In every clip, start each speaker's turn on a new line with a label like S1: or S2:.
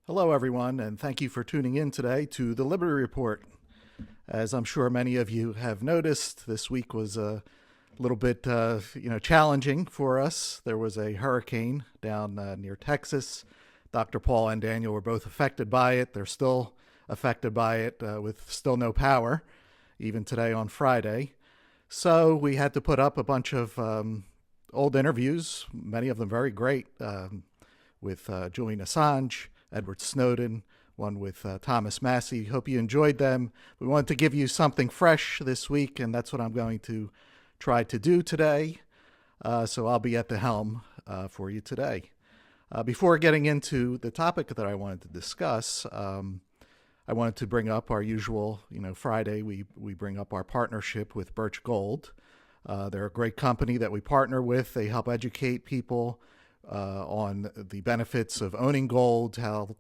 S1: Hello, everyone, and thank you for tuning in today to the Liberty Report. As I'm sure many of you have noticed, this week was a little bit, challenging for us. There was a hurricane down near Texas. Dr. Paul and Daniel were both affected by it. They're still affected by it with still no power, even today on Friday. So we had to put up a bunch of old interviews, many of them very great, with Julian Assange, Edward Snowden, one with Thomas Massey. Hope you enjoyed them. We wanted to give you something fresh this week, and that's what I'm going to try to do today. So I'll be at the helm for you today. Before getting into the topic that I wanted to discuss, I wanted to bring up our usual, Friday we bring up our partnership with Birch Gold. They're a great company that we partner with. They help educate people on the benefits of owning gold, how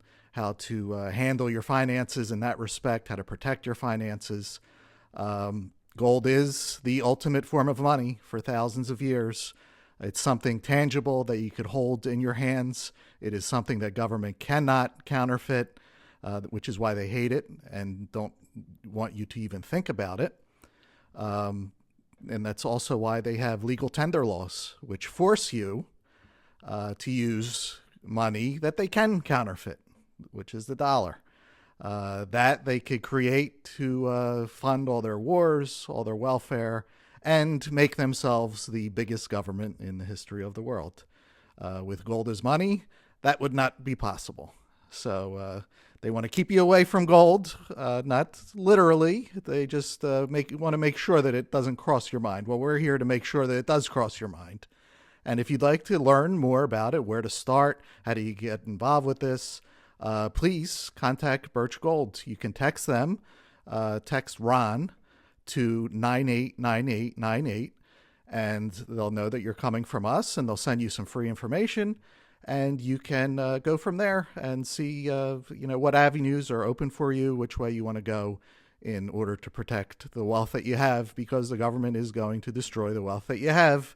S1: to handle your finances in that respect, how to protect your finances. Gold is the ultimate form of money for thousands of years. It's something tangible that you could hold in your hands. It is something that government cannot counterfeit, which is why they hate it and don't want you to even think about it. And that's also why they have legal tender laws, which force you to use money that they can counterfeit, which is the dollar. That they could create to fund all their wars, all their welfare, and make themselves the biggest government in the history of the world. With gold as money, that would not be possible. So they want to keep you away from gold, not literally. They just want to make sure that it doesn't cross your mind. Well, we're here to make sure that it does cross your mind. And if you'd like to learn more about it, where to start, how do you get involved with this, please contact Birch Gold. You can text them, text Ron to 989898, and they'll know that you're coming from us, and they'll send you some free information, and you can go from there and see what avenues are open for you, which way you want to go in order to protect the wealth that you have, because the government is going to destroy the wealth that you have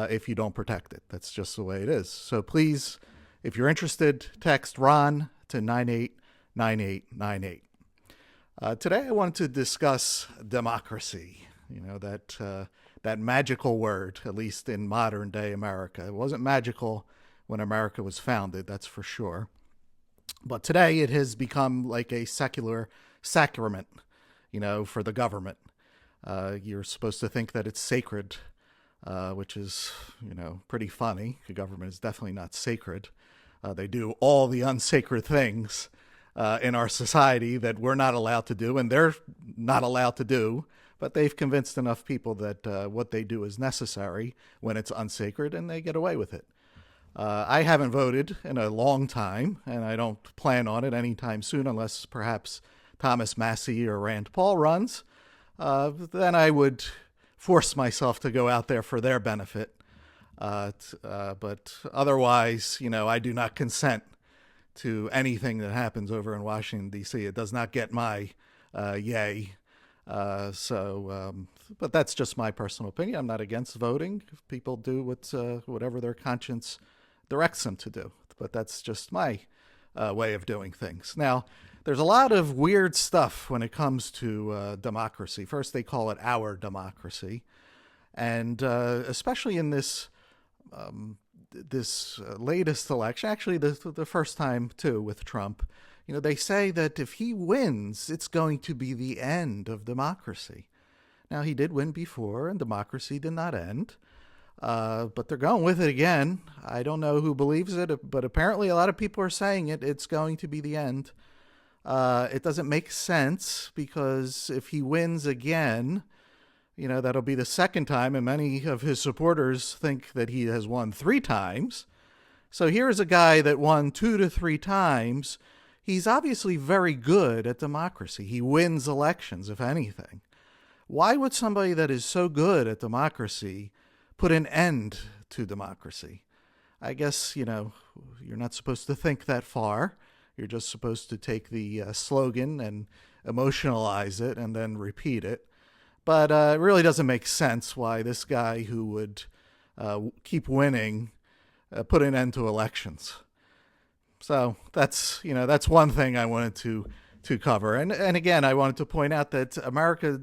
S1: if you don't protect it. That's just the way it is. So please, if you're interested, text Ron to 989898. Today I wanted to discuss democracy, that magical word, at least in modern day America. It wasn't magical when America was founded, that's for sure. But today it has become like a secular sacrament, for the government. You're supposed to think that it's sacred, which is, pretty funny. The government is definitely not sacred. They do all the unsacred things in our society that we're not allowed to do, and they're not allowed to do, but they've convinced enough people that what they do is necessary when it's unsacred, and they get away with it. I haven't voted in a long time, and I don't plan on it anytime soon unless perhaps Thomas Massey or Rand Paul runs. Then I would force myself to go out there for their benefit. But otherwise, I do not consent to anything that happens over in Washington, D.C. It does not get my yay. But that's just my personal opinion. I'm not against voting. If people do whatever their conscience directs them to do. But that's just my way of doing things. Now, there's a lot of weird stuff when it comes to democracy. First, they call it our democracy. And especially in this latest election, actually the first time too with Trump, they say that if he wins, it's going to be the end of democracy. Now, he did win before, and democracy did not end. But they're going with it again. I don't know who believes it, but apparently a lot of people are saying it's going to be the end. It doesn't make sense, because if he wins again, that'll be the second time, and many of his supporters think that he has won 3 times. So here's a guy that won 2 to 3 times. He's obviously very good at democracy. He wins elections, if anything. Why would somebody that is so good at democracy put an end to democracy? I guess, you're not supposed to think that far. You're just supposed to take the slogan and emotionalize it and then repeat it. But it really doesn't make sense why this guy who would keep winning put an end to elections. So that's one thing I wanted to cover. And again, I wanted to point out that America,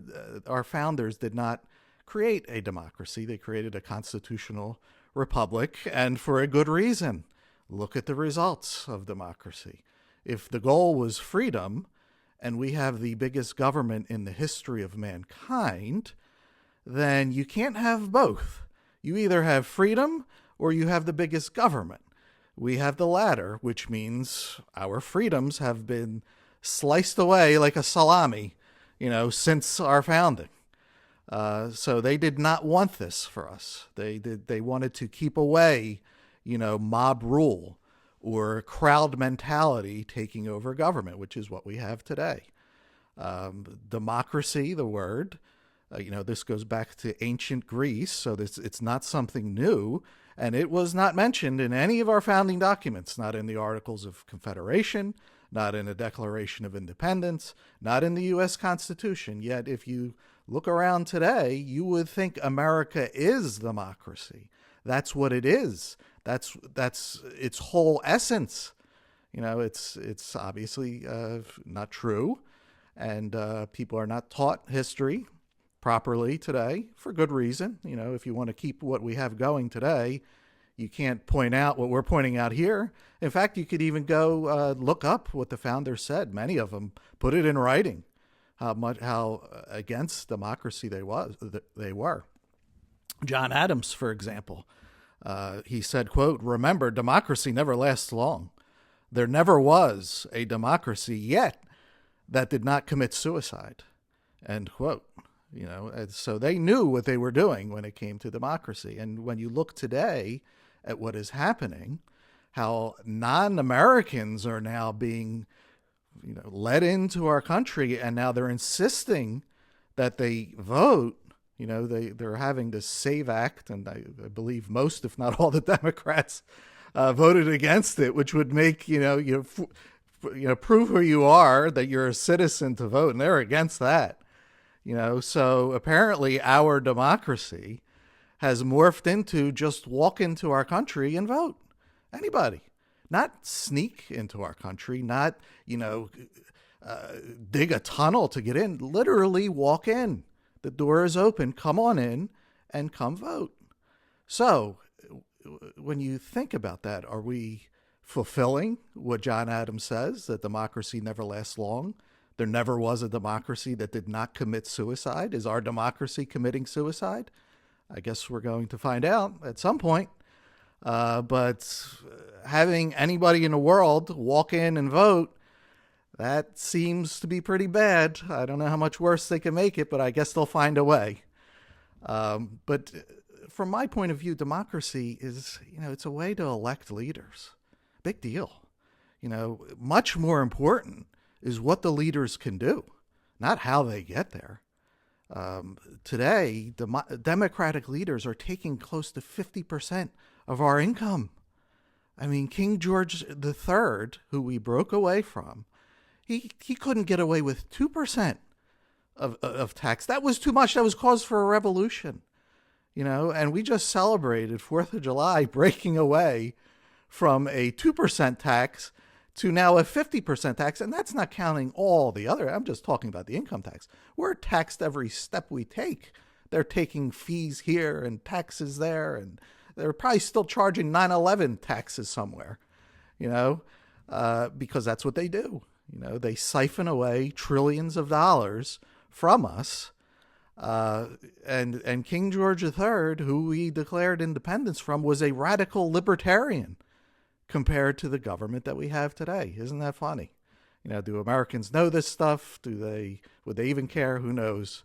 S1: our founders did not create a democracy. They created a constitutional republic, and for a good reason. Look at the results of democracy. If the goal was freedom, and we have the biggest government in the history of mankind, then you can't have both. You either have freedom or you have the biggest government. We have the latter, which means our freedoms have been sliced away like a salami, since our founding. So they did not want this for us. They wanted to keep away, mob rule or crowd mentality taking over government, which is what we have today. Democracy, the word, this goes back to ancient Greece, so it's not something new, and it was not mentioned in any of our founding documents, not in the Articles of Confederation, not in the Declaration of Independence, not in the U.S. Constitution. Yet if you look around today, you would think America is democracy. That's what it is. That's its whole essence. It's obviously not true, and people are not taught history properly today for good reason. If you want to keep what we have going today, you can't point out what we're pointing out here. In fact, you could even go look up what the founders said. Many of them put it in writing, how against democracy they were. John Adams, for example, he said, quote, "Remember, democracy never lasts long. There never was a democracy yet that did not commit suicide," end quote. And so they knew what they were doing when it came to democracy. And when you look today at what is happening, how non-Americans are now being, let into our country, and now they're insisting that they vote. They're having this SAVE Act, and I believe most, if not all, the Democrats voted against it, which would make prove who you are, that you're a citizen to vote, and they're against that. So apparently our democracy has morphed into just walk into our country and vote. Anybody. Not sneak into our country, not, dig a tunnel to get in. Literally walk in. The door is open. Come on in and come vote. So when you think about that, are we fulfilling what John Adams says, that democracy never lasts long? There never was a democracy that did not commit suicide. Is our democracy committing suicide? I guess we're going to find out at some point. But having anybody in the world walk in and vote, that seems to be pretty bad. I don't know how much worse they can make it, but I guess they'll find a way. But from my point of view, democracy is, it's a way to elect leaders. Big deal. Much more important is what the leaders can do, not how they get there. Today, Democratic leaders are taking close to 50% of our income. I mean, King George III, who we broke away from, he couldn't get away with 2% of tax. That was too much. That was cause for a revolution, and we just celebrated 4th of July breaking away from a 2% tax to now a 50% tax, and that's not counting all the other. I'm just talking about the income tax. We're taxed every step we take. They're taking fees here and taxes there, and they're probably still charging 9/11 taxes somewhere, because that's what they do. They siphon away trillions of dollars from us. And King George III, who we declared independence from, was a radical libertarian compared to the government that we have today. Isn't that funny? Do Americans know this stuff? Would they even care? Who knows?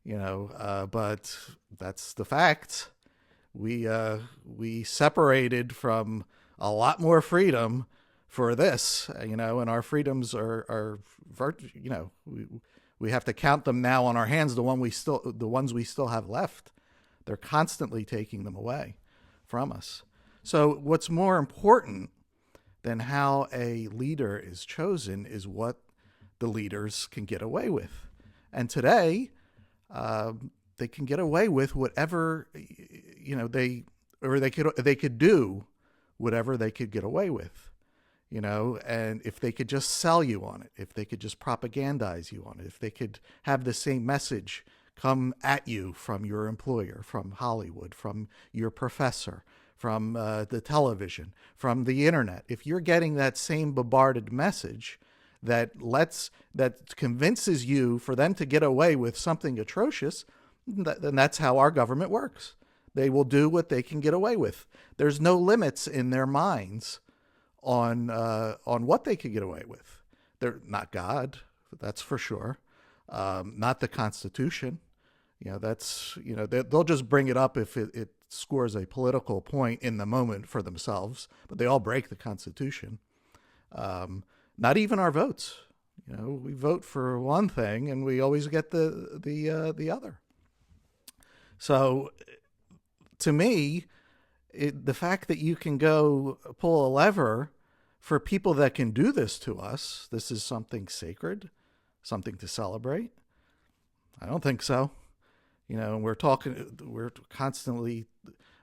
S1: But that's the facts. We separated from a lot more freedom for this, and our freedoms are we have to count them now on our hands. The ones we still have left, they're constantly taking them away from us. So what's more important than how a leader is chosen is what the leaders can get away with. And today, they can get away with whatever, they could do whatever they could get away with. and if they could just sell you on it, if they could just propagandize you on it, if they could have the same message come at you from your employer, from Hollywood, from your professor, from the television, from the internet, if you're getting that same bombarded message that convinces you for them to get away with something atrocious, then that's how our government works. They will do what they can get away with. There's no limits in their minds on what they can get away with. They're not God, that's for sure. Not the Constitution. They'll just bring it up if it scores a political point in the moment for themselves, but they all break the Constitution. Not even our votes. We vote for one thing and we always get the other. So to me, the fact that you can go pull a lever for people that can do this to us, this is something sacred, something to celebrate. I don't think so. We're constantly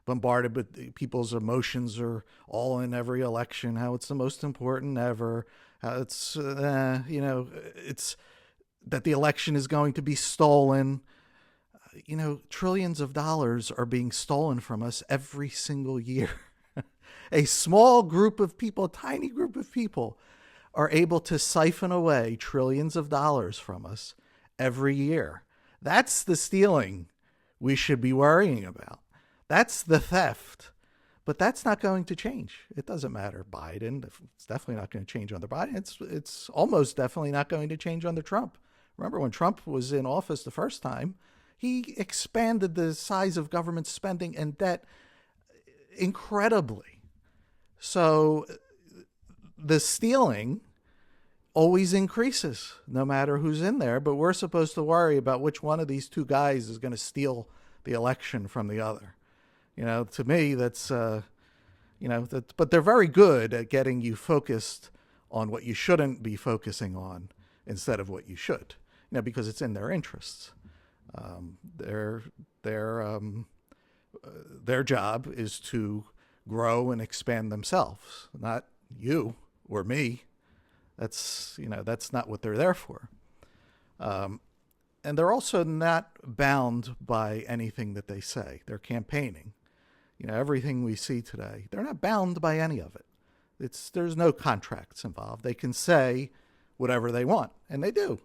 S1: bombarded with people's emotions are all in every election, how it's the most important ever, how it's, it's that the election is going to be stolen. Trillions of dollars are being stolen from us every single year. A small group of people, a tiny group of people, are able to siphon away trillions of dollars from us every year. That's the stealing we should be worrying about. That's the theft. But that's not going to change. It doesn't matter Biden. It's definitely not going to change under Biden. It's almost definitely not going to change under Trump. Remember when Trump was in office the first time, he expanded the size of government spending and debt incredibly. So the stealing always increases no matter who's in there, but we're supposed to worry about which one of these two guys is going to steal the election from the other. To me, that's, but they're very good at getting you focused on what you shouldn't be focusing on instead of what you should, because it's in their interests. Their job is to grow and expand themselves, not you or me. That's not what they're there for. And they're also not bound by anything that they say. They're campaigning. Everything we see today, they're not bound by any of it. There's no contracts involved. They can say whatever they want, and they do.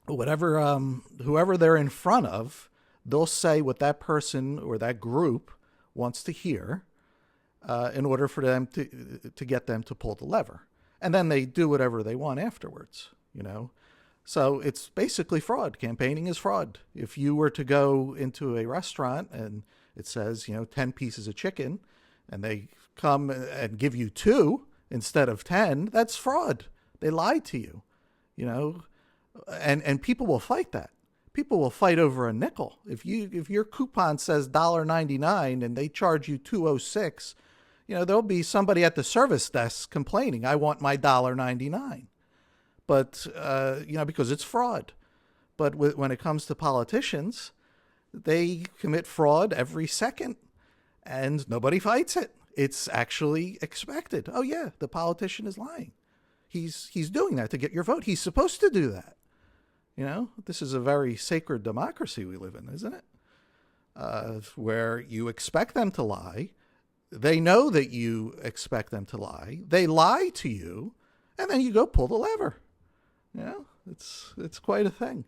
S1: Whoever they're in front of, they'll say what that person or that group wants to hear in order for them to get them to pull the lever. And then they do whatever they want afterwards, So it's basically fraud. Campaigning is fraud. If you were to go into a restaurant and it says, 10 pieces of chicken, and they come and give you 2 instead of 10, that's fraud. They lied to you, and people will fight that. People will fight over a nickel. If your coupon says $1.99 and they charge you $2.06, there'll be somebody at the service desk complaining, I want my $1.99. But, because it's fraud. But when it comes to politicians, they commit fraud every second and nobody fights it. It's actually expected. Oh yeah, the politician is lying. He's doing that to get your vote. He's supposed to do that. This is a very sacred democracy we live in, isn't it? Where you expect them to lie. They know that you expect them to lie. They lie to you, and then you go pull the lever. It's quite a thing.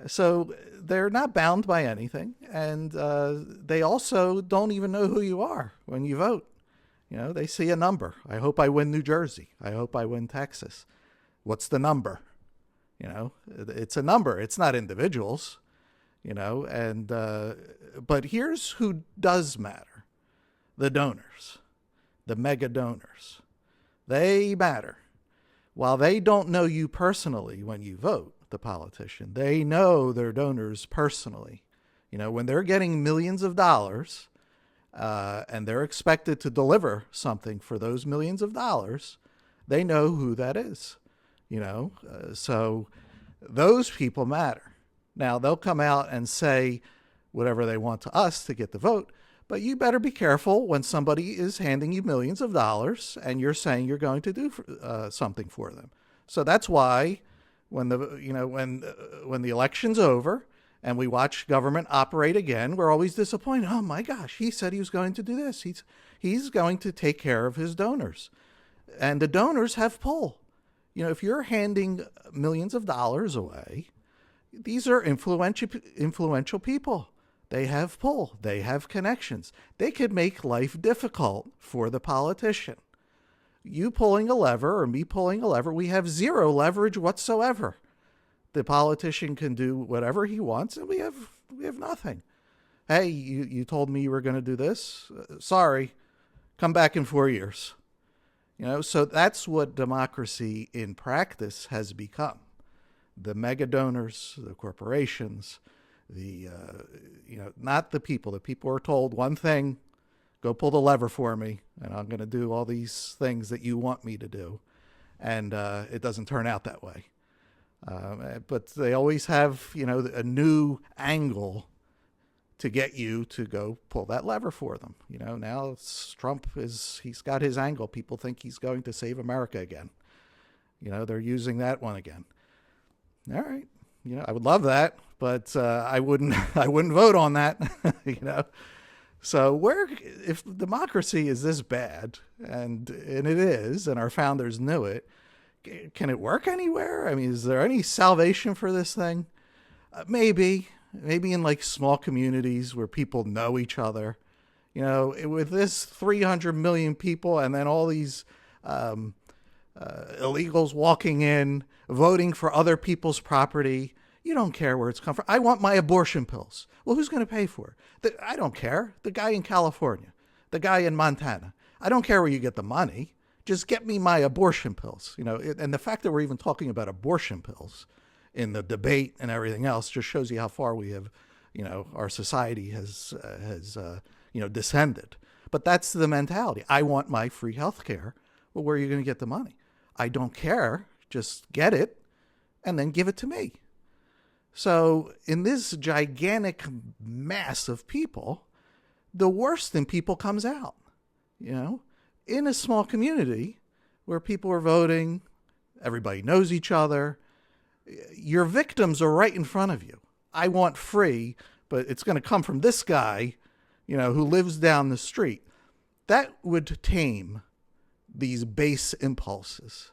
S1: So they're not bound by anything, and they also don't even know who you are when you vote. They see a number. I hope I win New Jersey. I hope I win Texas. What's the number? It's a number. It's not individuals. And but here's who does matter: the donors, the mega donors. They matter. While they don't know you personally when you vote, the politician, they know their donors personally. When they're getting millions of dollars and they're expected to deliver something for those millions of dollars, they know who that is. So those people matter. Now, they'll come out and say whatever they want to us to get the vote, But you better be careful when somebody is handing you millions of dollars and you're saying you're going to do something for them. So that's why when when the election's over and we watch government operate again, we're always disappointed. Oh my gosh, he said he was going to do this. He's going to take care of his donors, and the donors have pull. If you're handing millions of dollars away, these are influential people. They have pull. They have connections. They could make life difficult for the politician. You pulling a lever or me pulling a lever, we have zero leverage whatsoever. The politician can do whatever he wants, and we have nothing. Hey, you told me you were going to do this. Sorry, come back in 4 years. So that's what democracy in practice has become. The mega donors, the corporations, not the people. The people are told one thing: go pull the lever for me, and I'm going to do all these things that you want me to do. And it doesn't turn out that way. But they always have, a new angle to get you to go pull that lever for them. Now Trump he's got his angle. People think he's going to save America again. They're using that one again. All right. I would love that, but I wouldn't vote on that. So if democracy is this bad, and it is, and our founders knew it, can it work anywhere? I mean, is there any salvation for this thing? Maybe in like small communities where people know each other. With this 300 million people and then all these illegals walking in, voting for other people's property. You don't care where it's come from. I want my abortion pills. Well, who's going to pay for it? I don't care. The guy in California, the guy in Montana. I don't care where you get the money. Just get me my abortion pills. And the fact that we're even talking about abortion pills in the debate and everything else just shows you how far we have, our society has descended. But that's the mentality. I want my free health care. Well, where are you going to get the money? I don't care. Just get it and then give it to me. So in this gigantic mass of people, the worst in people comes out. In a small community where people are voting, everybody knows each other, your victims are right in front of you. I want free, but it's going to come from this guy, who lives down the street. That would tame these base impulses.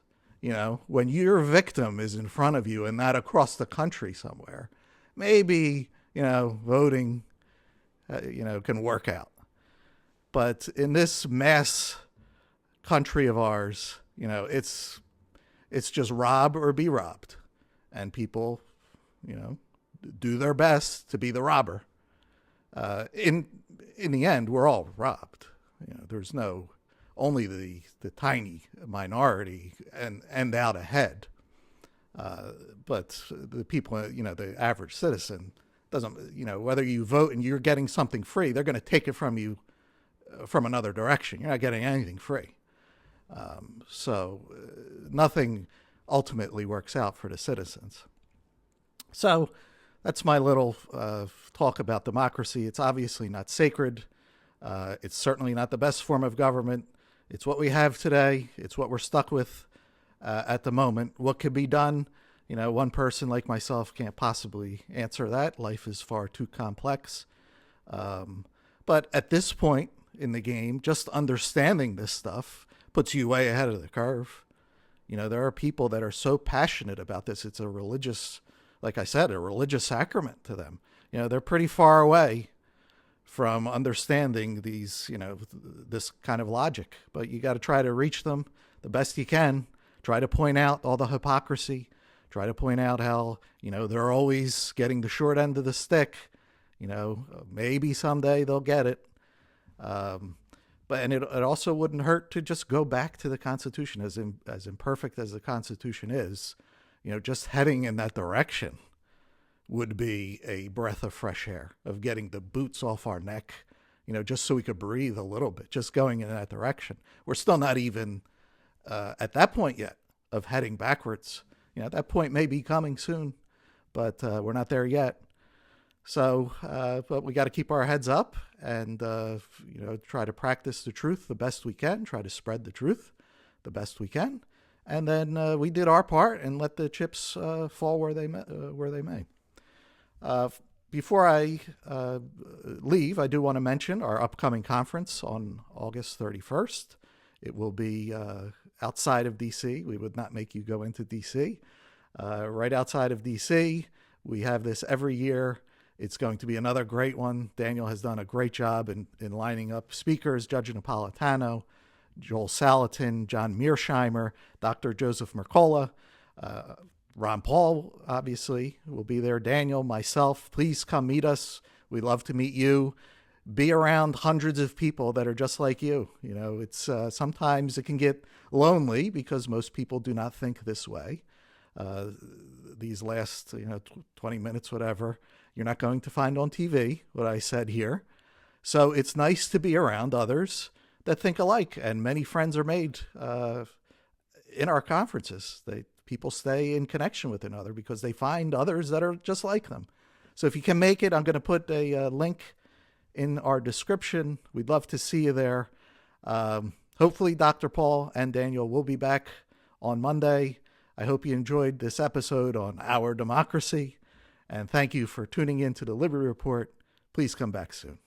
S1: When your victim is in front of you and not across the country somewhere, maybe, voting, can work out. But in this mass country of ours, it's just rob or be robbed. And people, do their best to be the robber. In the end, we're all robbed. There's only the tiny minority and out ahead. But the people, the average citizen doesn't, whether you vote and you're getting something free, they're going to take it from you from another direction. You're not getting anything free. So nothing ultimately works out for the citizens. So that's my little talk about democracy. It's obviously not sacred. It's certainly not the best form of government. It's what we have today. It's what we're stuck with at the moment. What could be done? One person like myself can't possibly answer that. Life is far too complex. But at this point in the game, just understanding this stuff puts you way ahead of the curve. There are people that are so passionate about this. It's a religious, like I said, a religious sacrament to them. They're pretty far away from understanding these, this kind of logic. But you got to try to reach them the best you can. Try to point out all the hypocrisy. Try to point out how, they're always getting the short end of the stick. Maybe someday they'll get it. But it also wouldn't hurt to just go back to the Constitution, as imperfect as the Constitution is. Just heading in that direction would be a breath of fresh air, of getting the boots off our neck, just so we could breathe a little bit, just going in that direction. We're still not even at that point yet of heading backwards. That point may be coming soon, but we're not there yet. But we got to keep our heads up and try to practice the truth the best we can. Try to spread the truth the best we can, and then we did our part and let the chips fall where they may. Before I leave, I do want to mention our upcoming conference on August 31st. It will be outside of D.C. We would not make you go into D.C. Right outside of D.C. We have this every year. It's going to be another great one. Daniel has done a great job in lining up speakers: Judge Napolitano, Joel Salatin, John Mearsheimer, Dr. Joseph Mercola, Ron Paul, obviously, will be there. Daniel, myself, please come meet us. We'd love to meet you. Be around hundreds of people that are just like you. You know, it's sometimes it can get lonely because most people do not think this way. These last 20 minutes, whatever, you're not going to find on TV what I said here. So it's nice to be around others that think alike, and many friends are made in our conferences. People stay in connection with another because they find others that are just like them. So if you can make it, I'm going to put a link in our description. We'd love to see you there. Hopefully Dr. Paul and Daniel will be back on Monday. I hope you enjoyed this episode on our democracy, and thank you for tuning in to the Liberty Report. Please come back soon.